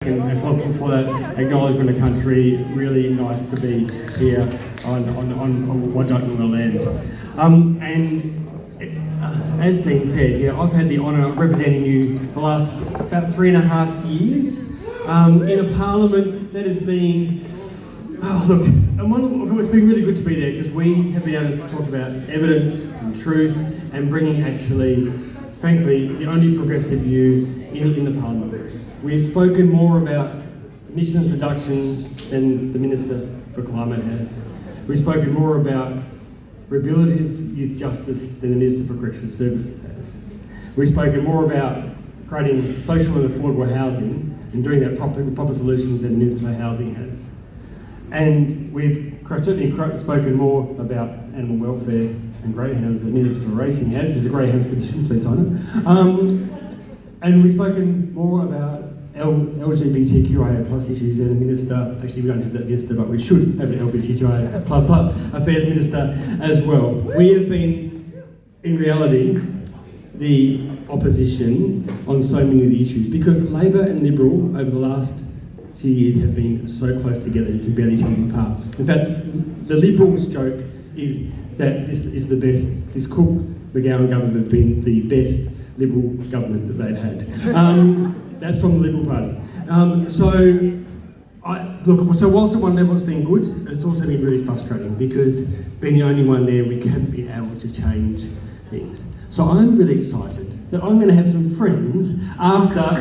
And for that acknowledgement of country, really nice to be here on Wadjuk land. As Dean said, I've had the honour of representing you for the last about 3.5 years in a parliament that has been, it's been really good to be there because we have been able to talk about evidence and truth and bringing frankly, the only progressive view in the parliament. We've spoken more about emissions reductions than the Minister for Climate has. We've spoken more about rehabilitative youth justice than the Minister for Correctional Services has. We've spoken more about creating social and affordable housing and doing that proper solutions than the Minister for Housing has. And we've certainly spoken more about animal welfare and greyhounds than the Minister for Racing has. There's a greyhounds petition, please sign it. And we've spoken more about LGBTQIA plus issues than the Minister, actually we don't have that Minister, but we should have an LGBTQIA plus affairs Minister as well. We have been, in reality, the opposition on so many of the issues because Labor and Liberal over the last few years have been so close together you can barely tell them apart. In fact, the Liberals' joke is that this Cook-McGowan government has been the best Liberal government that they've had. That's from the Liberal Party. So whilst at one level it's been good, it's also been really frustrating because being the only one there, we haven't been able to change things. So I'm really excited that I'm going to have some friends after.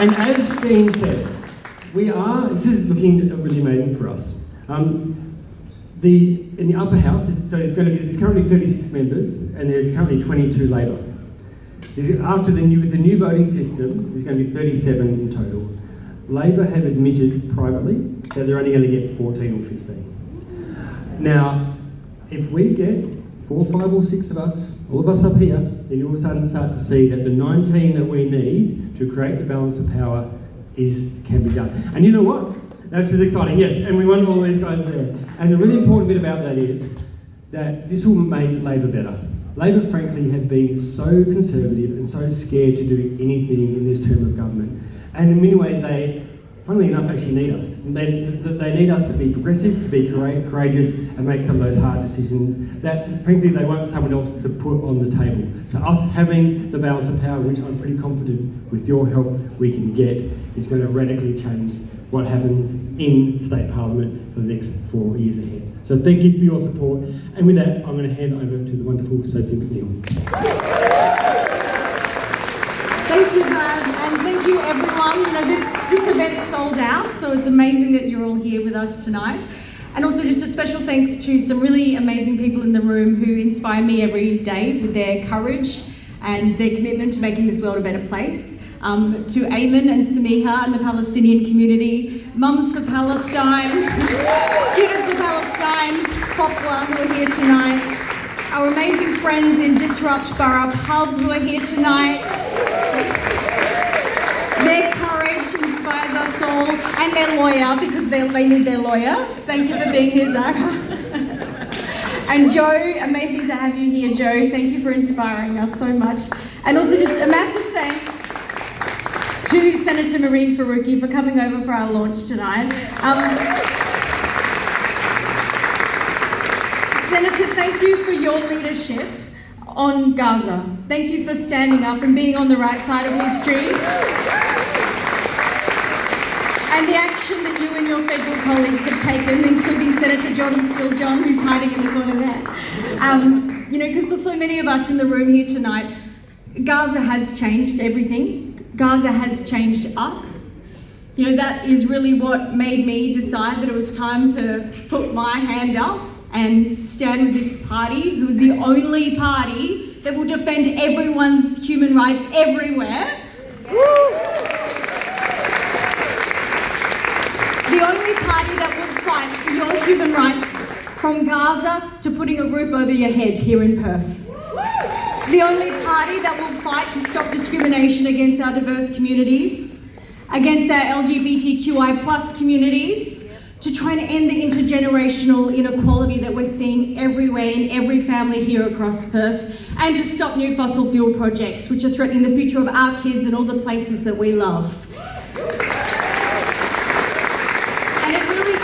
And as Dean said, this is looking really amazing for us. In the upper house, there's currently 36 members, and there's currently 22 Labor. With the new voting system, there's going to be 37 in total. Labor have admitted privately that they're only going to get 14 or 15. Now, if we get 4, 5 or 6 of us, all of us up here, then you all of a sudden start to see that the 19 that we need to create the balance of power can be done. And you know what? That's just exciting, yes, and we want all these guys there. And the really important bit about that is that this will make Labor better. Labor, frankly, have been so conservative and so scared to do anything in this term of government. And in many ways, they, funnily enough, actually need us. They need us to be progressive, to be courageous, and make some of those hard decisions that, frankly, they want someone else to put on the table. So us having the balance of power, which I'm pretty confident with your help we can get, is going to radically change what happens in the state parliament for the next 4 years ahead. So thank you for your support. And with that, I'm going to hand over to the wonderful Sophie McNeil. Thank you, Brad, and thank you everyone. This event's sold out, so it's amazing that you're all here with us tonight. And also just a special thanks to some really amazing people in the room who inspire me every day with their courage and their commitment to making this world a better place. To Ayman and Samiha and the Palestinian community, Mums for Palestine, Students for Palestine, FOPLA who are here tonight, our amazing friends in Disrupt Burrup Hub who are here tonight. Their courage inspires us all, and their lawyer, because they need their lawyer. Thank you for being here, Zara. And Joe, amazing to have you here, Joe. Thank you for inspiring us so much. And also just a massive thanks to Senator Mehreen Faruqi for coming over for our launch tonight. Senator, thank you for your leadership on Gaza. Thank you for standing up and being on the right side of history. And the action that you and your federal colleagues have taken, including Senator Jordan Steele-John, who's hiding in the corner there. Because for so many of us in the room here tonight, Gaza has changed everything. Gaza has changed us. That is really what made me decide that it was time to put my hand up and stand with this party, who is the only party that will defend everyone's human rights everywhere. The only party that will fight for your human rights from Gaza to putting a roof over your head here in Perth. The only party that will fight to stop discrimination against our diverse communities, against our LGBTQI plus communities, to trying to end the intergenerational inequality that we're seeing everywhere in every family here across Perth, and to stop new fossil fuel projects which are threatening the future of our kids and all the places that we love. And it really,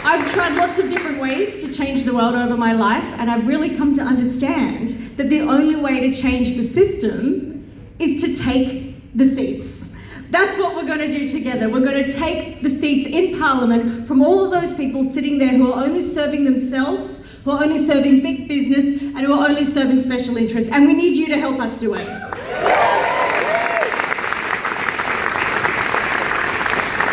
I've tried lots of different ways to change the world over my life, and I've really come to understand that the only way to change the system is to take the seats. That's what we're going to do together. We're going to take the seats in Parliament from all of those people sitting there who are only serving themselves, who are only serving big business, and who are only serving special interests. And we need you to help us do it.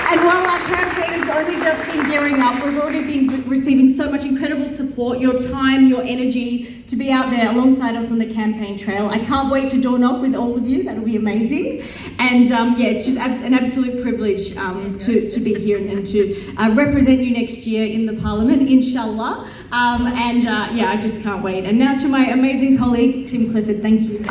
And while our campaign has only just been gearing up, we've already been receiving so much incredible support, your time, your energy, to be out there alongside us on the campaign trail. I can't wait to door knock with all of you. That'll be amazing. And yeah, it's just an absolute privilege to be here and to represent you next year in the Parliament, inshallah. Yeah, I just can't wait. And now to my amazing colleague, Tim Clifford. Thank you.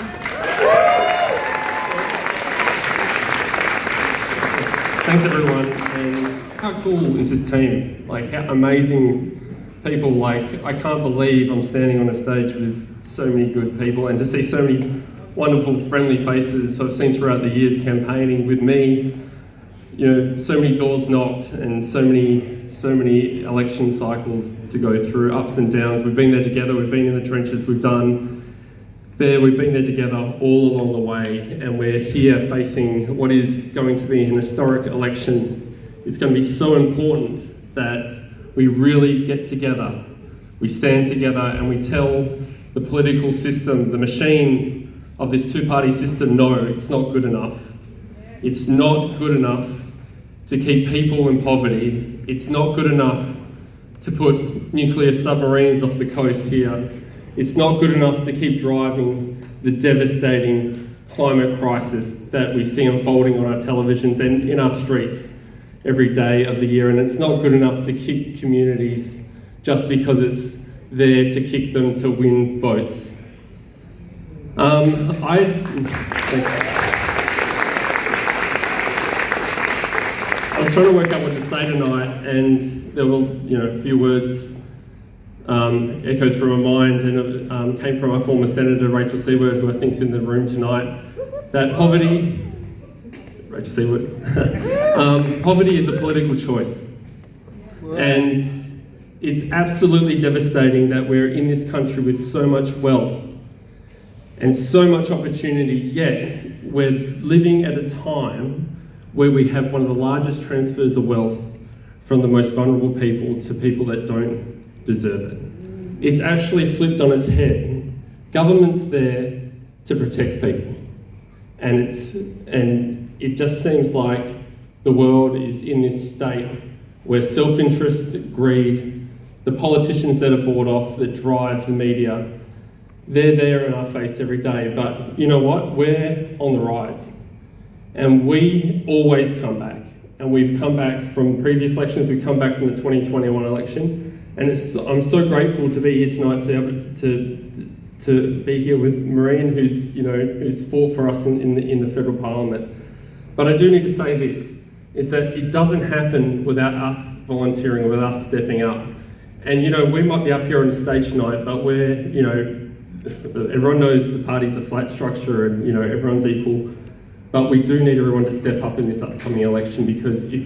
Thanks everyone, and how cool is this team? Like, how amazing people. Like, I can't believe I'm standing on a stage with so many good people, and to see so many wonderful friendly faces I've seen throughout the years campaigning with me. You know, so many doors knocked and so many election cycles to go through, ups and downs. We've been there together, we've been in the trenches, we've been there together all along the way, and we're here facing what is going to be an historic election. It's going to be so important that we really get together, we stand together, and we tell the political system, the machine of this two-party system, no, it's not good enough. It's not good enough to keep people in poverty. It's not good enough to put nuclear submarines off the coast here. It's not good enough to keep driving the devastating climate crisis that we see unfolding on our televisions and in our streets every day of the year. And it's not good enough to kick communities just because it's there to kick them to win votes. I was trying to work out what to say tonight, and there were, a few words echoed through my mind, and it came from our former Senator Rachel Siewert, who I think is in the room tonight, that poverty is a political choice. And it's absolutely devastating that we're in this country with so much wealth and so much opportunity, yet we're living at a time where we have one of the largest transfers of wealth from the most vulnerable people to people that don't deserve it. It's actually flipped on its head. Government's there to protect people. And it just seems like the world is in this state where self-interest, greed, the politicians that are bought off, that drive the media, they're there in our face every day. But you know what? We're on the rise. And we always come back. And we've come back from previous elections, we've come back from the 2021 election. And I'm so grateful to be here tonight to be here with Marine, who's fought for us in the federal parliament. But I do need to say this, is that it doesn't happen without us volunteering, with us stepping up. And we might be up here on the stage tonight, but everyone knows the party's a flat structure and everyone's equal. But we do need everyone to step up in this upcoming election, because if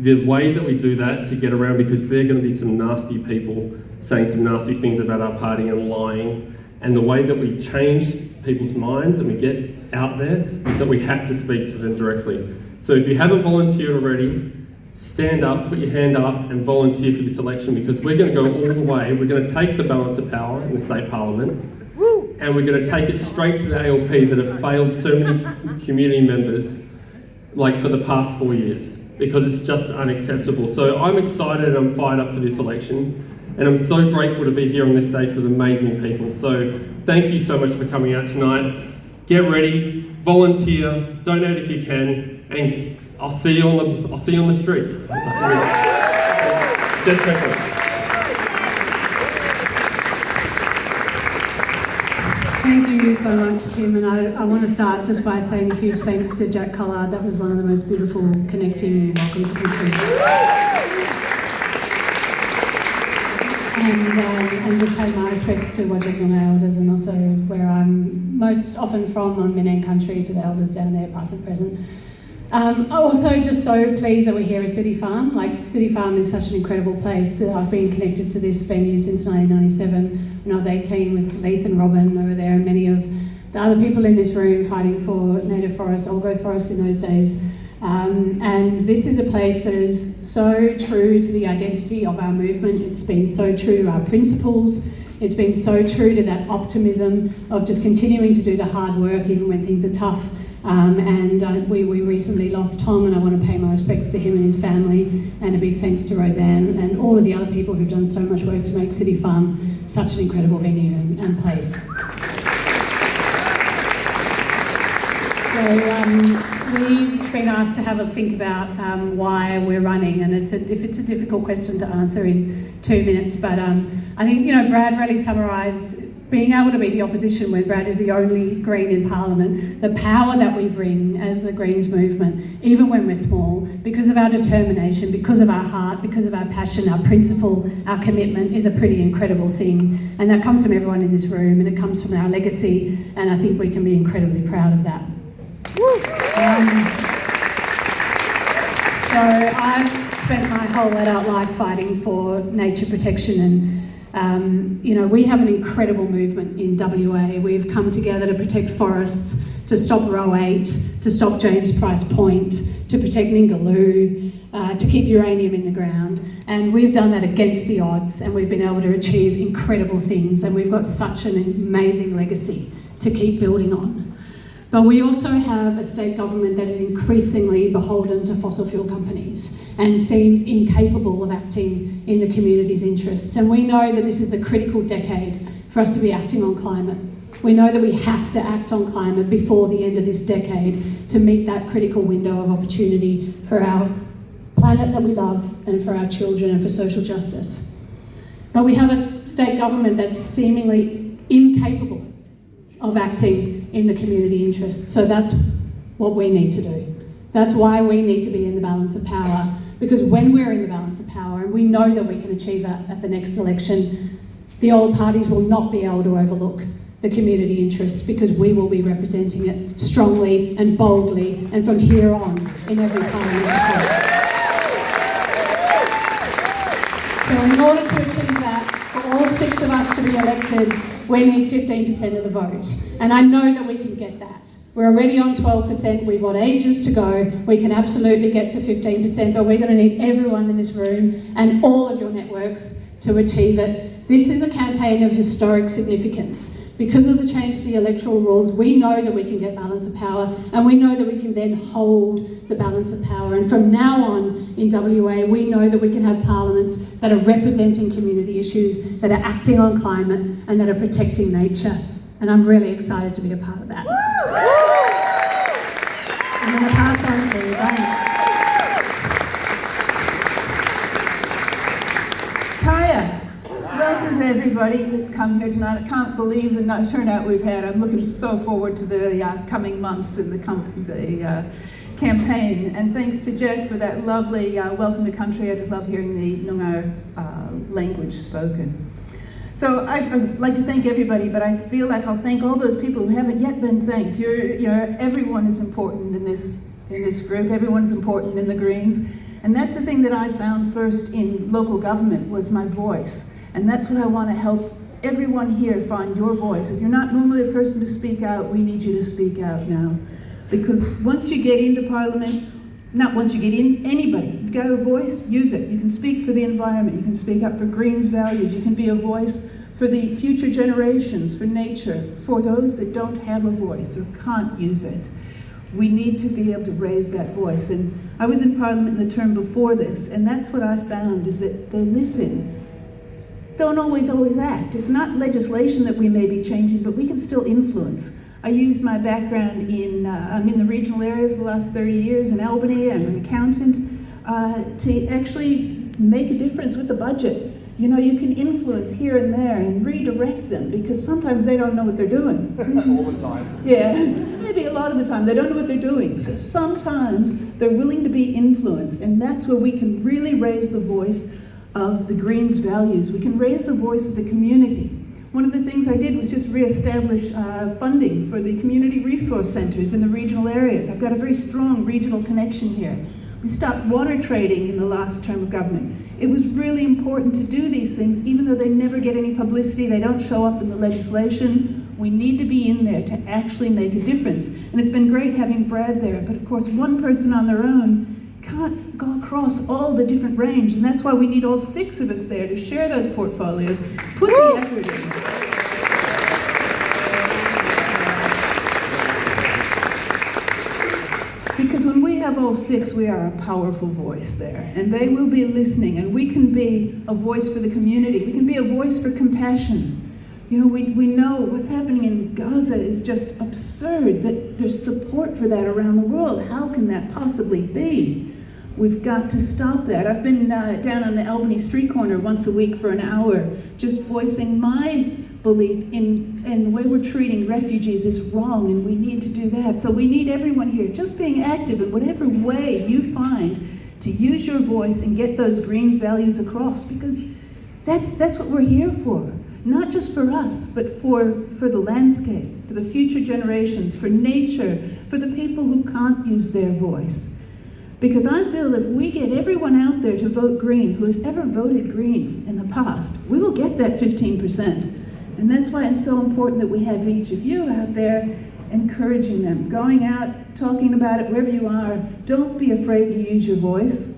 the way that we do that to get around, because there are going to be some nasty people saying some nasty things about our party and lying, and the way that we change people's minds and we get out there is that we have to speak to them directly. So if you haven't volunteered already, stand up, put your hand up and volunteer for this election, because we're going to go all the way. We're going to take the balance of power in the state parliament, and we're going to take it straight to the ALP that have failed so many community members for the past 4 years, because it's just unacceptable. So I'm excited and I'm fired up for this election, and I'm so grateful to be here on this stage with amazing people. So thank you so much for coming out tonight. Get ready, volunteer, donate if you can, and I'll see you on the streets. Thank you so much, Tim, and I want to start just by saying a huge thanks to Jack Collard. That was one of the most beautiful connecting welcomes of the and to pay my respects to Wajik elders, and also where I'm most often from on Minang country, to the elders down there, past and present. I'm also just so pleased that we're here at City Farm. Like, City Farm is such an incredible place. I've been connected to this venue since 1997 when I was 18 with Leith and Robin over there, and many of the other people in this room fighting for native forests, old growth forests in those days. And this is a place that is so true to the identity of our movement. It's been so true to our principles. It's been so true to that optimism of just continuing to do the hard work even when things are tough. We recently lost Tom, and I want to pay my respects to him and his family, and a big thanks to Roseanne and all of the other people who've done so much work to make City Farm such an incredible venue and place. So we've been asked to have a think about why we're running, and it's a difficult question to answer in 2 minutes, but I think, Brad really summarised being able to be the opposition when Brad is the only Green in Parliament, the power that we bring as the Greens movement, even when we're small, because of our determination, because of our heart, because of our passion, our principle, our commitment, is a pretty incredible thing. And that comes from everyone in this room, and it comes from our legacy, and I think we can be incredibly proud of that. So I've spent my whole adult life fighting for nature protection, and we have an incredible movement in WA. We've come together to protect forests, to stop Row 8, to stop James Price Point, to protect Ningaloo, to keep uranium in the ground. And we've done that against the odds, and we've been able to achieve incredible things, and we've got such an amazing legacy to keep building on. But we also have a state government that is increasingly beholden to fossil fuel companies and seems incapable of acting in the community's interests. And we know that this is the critical decade for us to be acting on climate. We know that we have to act on climate before the end of this decade to meet that critical window of opportunity for our planet that we love, and for our children, and for social justice. But we have a state government that's seemingly incapable of acting in the community interest. So that's what we need to do. That's why we need to be in the balance of power, because when we're in the balance of power, and we know that we can achieve that at the next election, the old parties will not be able to overlook the community interests, because we will be representing it strongly and boldly, and from here on in every parliament. So in order to achieve that, for all 6 of us to be elected, we need 15% of the vote. And I know that we can get that. We're already on 12%, we've got ages to go. We can absolutely get to 15%, but we're going to need everyone in this room and all of your networks to achieve it. This is a campaign of historic significance. Because of the change to the electoral rules, we know that we can get balance of power, and we know that we can then hold the balance of power. And from now on in WA, we know that we can have parliaments that are representing community issues, that are acting on climate, and that are protecting nature. And I'm really excited to be a part of that. I'm going to pass on to Elaine. Kaya, welcome to everybody that's come here tonight. I can't believe the turnout we've had. I'm looking so forward to the coming months in the campaign. And thanks to Jack for that lovely welcome to country. I just love hearing the Noongar language spoken. So I'd like to thank everybody, but I feel like I'll thank all those people who haven't yet been thanked. Everyone is important in this group. Everyone's important in the Greens. And that's the thing that I found first in local government, was my voice. And that's what I want to help everyone here find, your voice. If you're not normally a person to speak out, we need you to speak out now. Because once you get into Parliament, not once you get in, anybody, you've got a voice, use it. You can speak for the environment, you can speak up for Greens values, you can be a voice for the future generations, for nature, for those that don't have a voice or can't use it. We need to be able to raise that voice. And I was in Parliament in the term before this, and that's what I found, is that they listen. Don't always act. It's not legislation that we may be changing, but we can still influence. I used my background I'm in the regional area for the last 30 years in Albany. I'm an accountant, to actually make a difference with the budget. You can influence here and there and redirect them, because sometimes they don't know what they're doing. All the time. Yeah, maybe a lot of the time they don't know what they're doing. So sometimes they're willing to be influenced, and that's where we can really raise the voice of the Greens' values. We can raise the voice of the community. One of the things I did was just reestablish funding for the community resource centers in the regional areas. I've got a very strong regional connection here. We stopped water trading in the last term of government. It was really important to do these things, even though they never get any publicity, they don't show up in the legislation. We need to be in there to actually make a difference. And it's been great having Brad there, but of course one person on their own can't go across all the different range, and that's why we need all 6 of us there to share those portfolios, put the effort in. Because when we have all 6, we are a powerful voice there, and they will be listening, and we can be a voice for the community. We can be a voice for compassion. You know, we know what's happening in Gaza is just absurd, that there's support for that around the world. How can that possibly be? We've got to stop that. I've been down on the Albany street corner once a week for an hour, just voicing my belief in the way we're treating refugees is wrong, and we need to do that. So we need everyone here just being active in whatever way you find to use your voice and get those Greens values across, because that's what we're here for. Not just for us, but for the landscape, for the future generations, for nature, for the people who can't use their voice. Because I feel if we get everyone out there to vote Green, who has ever voted Green in the past, we will get that 15%. And that's why it's so important that we have each of you out there encouraging them, going out, talking about it wherever you are. Don't be afraid to use your voice.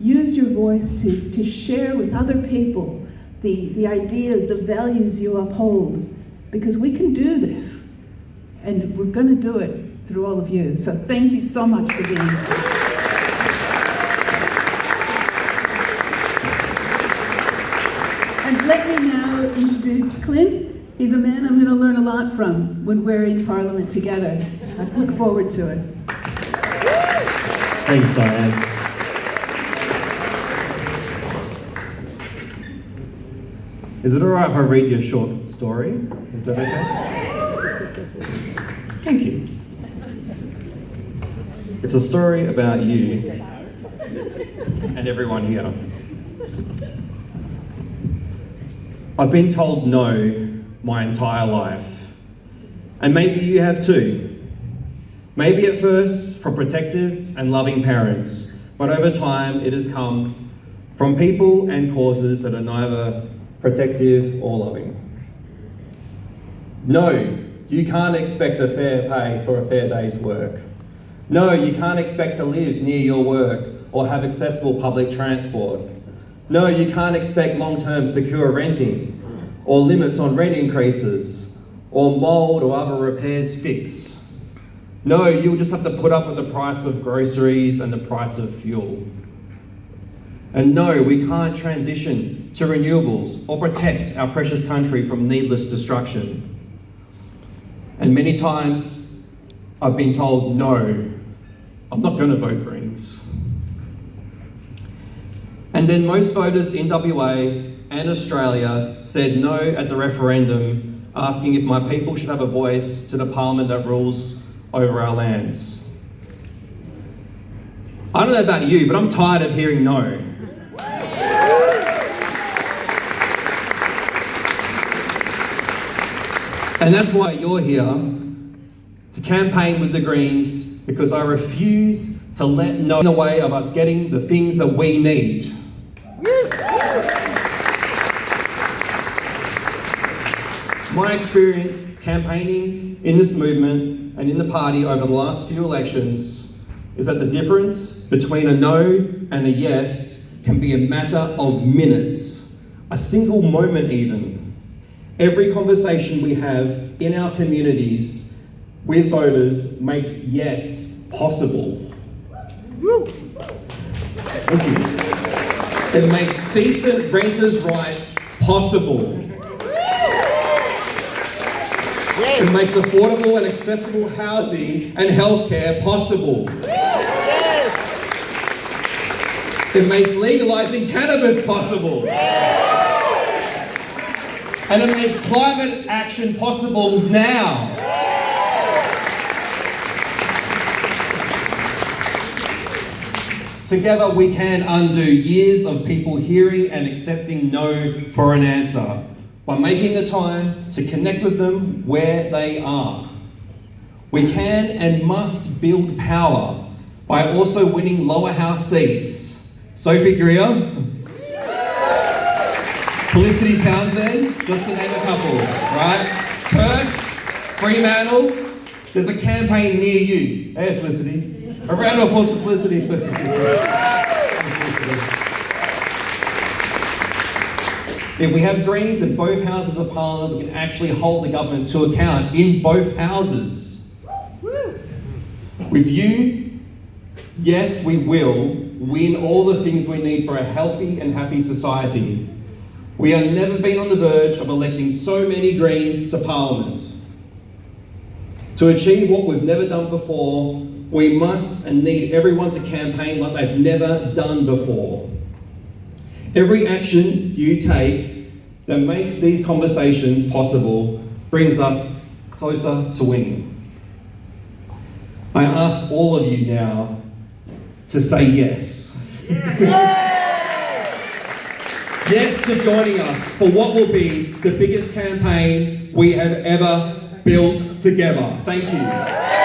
Use your voice to share with other people the ideas, the values you uphold, because we can do this, and we're going to do it through all of you. So thank you so much for being here. And let me now introduce Clint. He's a man I'm going to learn a lot from when we're in Parliament together. I look forward to it. Thanks, Diane. Is it all right if I read you a short story? Is that okay? Thank you. It's a story about you and everyone here. I've been told no my entire life, and maybe you have too. Maybe at first from protective and loving parents, but over time it has come from people and causes that are neither protective or loving. No, you can't expect a fair pay for a fair day's work. No, you can't expect to live near your work or have accessible public transport. No, you can't expect long-term secure renting or limits on rent increases or mould or other repairs fixed. No, you'll just have to put up with the price of groceries and the price of fuel. And no, we can't transition to renewables or protect our precious country from needless destruction. And many times I've been told, no, I'm not going to vote Greens. And then most voters in WA and Australia said no at the referendum, asking if my people should have a voice to the parliament that rules over our lands. I don't know about you, but I'm tired of hearing no. And that's why you're here, to campaign with the Greens, because I refuse to let no in the way of us getting the things that we need. My experience campaigning in this movement and in the party over the last few elections is that the difference between a no and a yes can be a matter of minutes, a single moment even. Every conversation we have in our communities with voters makes yes possible. Thank you. It makes decent renters' rights possible. It makes affordable and accessible housing and healthcare possible. It makes legalising cannabis possible. And it makes climate action possible now. Together we can undo years of people hearing and accepting no for an answer by making the time to connect with them where they are. We can and must build power by also winning lower house seats. Sophie Greer, Felicity Townsend, just to name a couple, right? Perth, Fremantle, there's a campaign near you. Hey, Felicity. A round of applause for Felicity. If we have Greens in both houses of Parliament, we can actually hold the government to account in both houses. With you, yes, we will win all the things we need for a healthy and happy society. We have never been on the verge of electing so many Greens to Parliament. To achieve what we've never done before, we must and need everyone to campaign like they've never done before. Every action you take that makes these conversations possible brings us closer to winning. I ask all of you now to say yes. Yes to joining us for what will be the biggest campaign we have ever built together. Thank you.